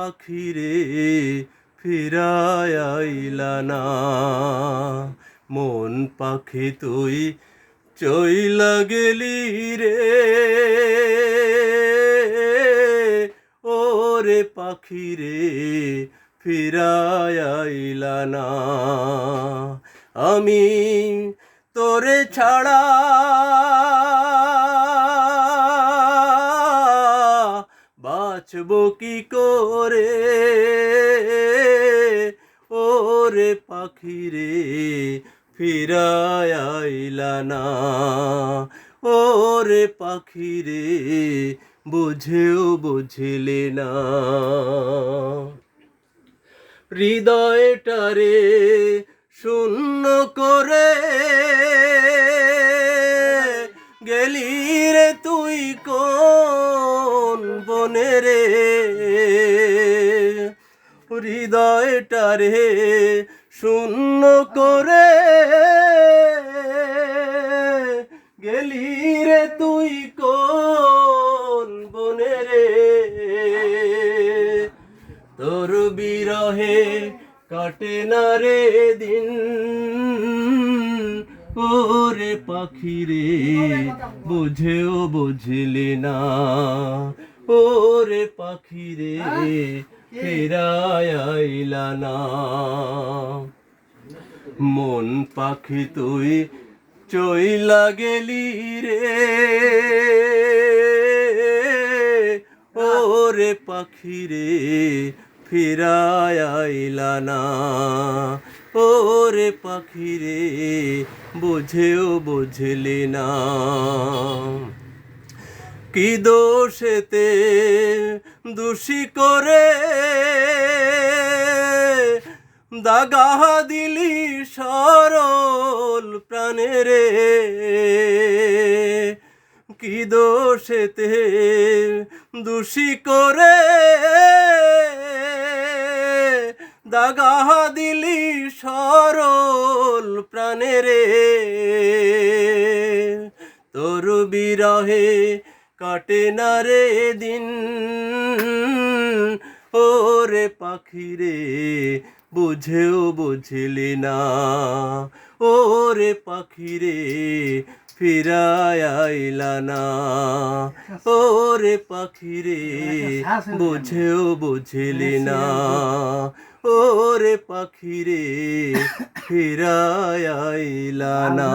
পাখি রে ফিরায় আইলা না। মন পাখি তুই চইলা গেলি রে, ওরে পাখি রে ফিরায় আইলা না। আমি তোরে ছাড়া বাঁচব কি করে, ওরে পাখি রে ফিরায় আইলা না। ওরে পাখি রে বুঝেও বুঝলে না। হৃদয়টারে শূন্য করে গেলি রে তুই কোন বনে রে। হৃদয়টারে শূন্য করে গেলি রে তুই কোন বনে রে। তোর বিরহে কাটে না রে দিন, ওরে পাখি রে বুঝেও বুঝলি না। ওরে পাখি রে ফিরায় আইলা না। মন পাখি তুই চইলা গেলি রে, ওরে পাখি রে ফিরায় আইলা না। ওরে পাখি রে বুঝেও বুঝলি না। কি দোষেতে দোষী করে দাগা দিলি সরল প্রাণে রে। কি দোষেতে দোষী করে দাগা দিলি সরল প্রাণে রে। তোর বিরহে কাটে না রে দিন, ওরে পাখি রে বুঝেও বুঝলি না। ওরে পাখি রে ফিরায় আইলা না। ওরে পাখি রে বুঝেও বুঝলি না। ওরে পাখি রে ফিরায় আইলা না।